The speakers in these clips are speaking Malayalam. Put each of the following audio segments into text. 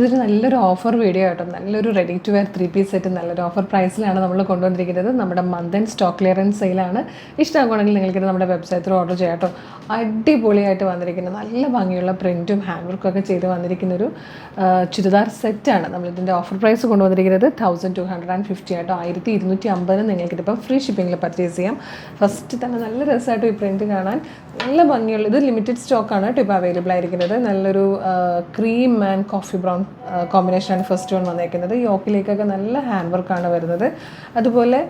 ഇതൊരു നല്ലൊരു ഓഫർ വീഡിയോ ആട്ടോ. നല്ലൊരു ready to wear 3 piece set നല്ലൊരു ഓഫർ പ്രൈസിലാണ് നമ്മൾ കൊണ്ടുവന്നിരിക്കുന്നത്. നമ്മുടെ മന്ത് ആൻഡ് സ്റ്റോക്ക് ക്ലിയറൻസ് സെയിലാണ്. ഇഷ്ടമാക്കുകയാണെങ്കിൽ നിങ്ങൾക്ക് നമ്മുടെ വെബ്സൈറ്റിൽ ഓർഡർ ചെയ്യാം കേട്ടോ. അടിപൊളിയായിട്ട് വന്നിരിക്കുന്ന നല്ല ഭംഗിയുള്ള പ്രിൻറ്റും ഹാൻഡ് വർക്കൊക്കെ ചെയ്ത് വന്നിരിക്കുന്നൊരു ചുരിദാർ സെറ്റാണ് നമ്മളിതിൻ്റെ ഓഫർ പ്രൈസ് കൊണ്ടുവന്നിരിക്കുന്നത്. 1250 ആട്ടോ. 1250 നിങ്ങൾക്കിതിപ്പോൾ ഫ്രീ ഷിപ്പിങ്ങിൽ പർച്ചേസ് ചെയ്യാം. ഫസ്റ്റ് തന്നെ നല്ല രസമായിട്ട് ഈ പ്രിൻറ്റ് കാണാൻ നല്ല ഭംഗിയുള്ള, ഇത് ലിമിറ്റഡ് സ്റ്റോക്കാണ് കേട്ടോ ഇപ്പോൾ അവൈലബിൾ ആയിരിക്കുന്നത്. നല്ലൊരു ക്രീം ആൻഡ് കോഫി ബ്രൗൺ കോമ്പിനേഷനാണ് ഫസ്റ്റ് വൺ വന്നേക്കുന്നത്. യോക്കിലേക്കൊക്കെ നല്ല ഹാൻഡ് വർക്കാണ് വരുന്നത്. അതുപോലെ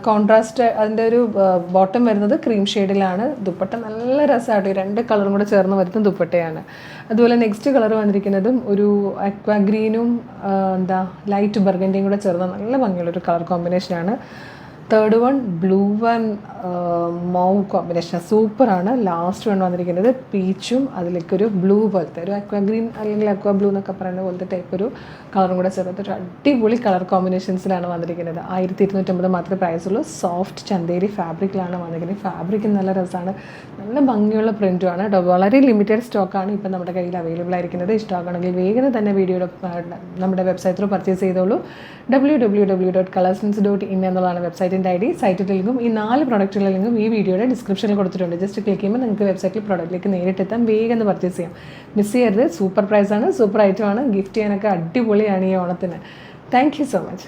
കോൺട്രാസ്റ്റ് അതിൻ്റെ ഒരു ബോട്ടം വരുന്നത് ക്രീം ഷെയ്ഡിലാണ്. ദുപ്പട്ട നല്ല രസമായിട്ട് ഈ രണ്ട് കളറും കൂടെ ചേർന്ന് വരുന്ന ദുപ്പട്ടയാണ്. അതുപോലെ നെക്സ്റ്റ് കളർ വന്നിരിക്കുന്നതും ഒരു അക്വാ ഗ്രീനും ലൈറ്റ് ബർഗൻഡിയും കൂടെ ചേർന്ന നല്ല ഭംഗിയുള്ളൊരു കളർ കോമ്പിനേഷനാണ്. Third one blue and mauve combination സൂപ്പറാണ്. ലാസ്റ്റ് വൺ വന്നിരിക്കുന്നത് പീച്ചും അതിലേക്കൊരു ബ്ലൂ പോലത്തെ ഒരു അക്വാ ഗ്രീൻ അല്ലെങ്കിൽ അക്വാ ബ്ലൂ എന്നൊക്കെ പറയുന്ന പോലത്തെ ടൈപ്പ് ഒരു കളറും കൂടെ ചേർത്ത് ഒരു അടിപൊളി കളർ കോമ്പിനേഷൻസിലാണ് വന്നിരിക്കുന്നത്. 1250 മാത്രമേ പ്രൈസുള്ളൂ. സോഫ്റ്റ് ചന്തേരി ഫാബ്രിക്കിലാണ് വന്നിരിക്കുന്നത്. ഫാബ്രിക്ക് നല്ല രസമാണ്, നല്ല ഭംഗിയുള്ള പ്രിൻറ്റുമാണ് കേട്ടോ. വളരെ ലിമിറ്റഡ് സ്റ്റോക്കാണ് ഇപ്പം നമ്മുടെ കയ്യിൽ അവൈലബിൾ ആയിരിക്കുന്നത്. ഇഷ്ടമാണെങ്കിൽ വേഗം തന്നെ വീഡിയോയുടെ നമ്മുടെ വെബ്സൈറ്റിൽ പർച്ചേസ് ചെയ്തോളൂ. www.coloursense.in എന്നുള്ളതാണ് വെബ്സൈറ്റിൻ്റെ ID. സൈറ്റിൻ്റെ ലിങ്കും ഈ 4 പ്രൊഡക്റ്റുകളുടെ ലിങ്കും ഈ വീഡിയോയുടെ ഡിസ്ക്രിപ്ഷനിൽ കൊടുത്തിട്ടുണ്ട്. ജസ്റ്റ് ക്ലിക്ക് ചെയ്യുമ്പോൾ നിങ്ങൾക്ക് വെബ്സൈറ്റിൽ പ്രോഡക്റ്റിലേക്ക് നേരിട്ടെത്താം. വേഗം പർച്ചേസ് ചെയ്യാം, മിസ് ചെയ്യരുത്. സൂപ്പർ പ്രൈസാണ്, സൂപ്പർ ഐറ്റമാണ്, ഗിഫ്റ്റ് ചെയ്യാനൊക്കെ അടിപൊളിയാണ് ഈ ഓണത്തിന്. Thank you so much.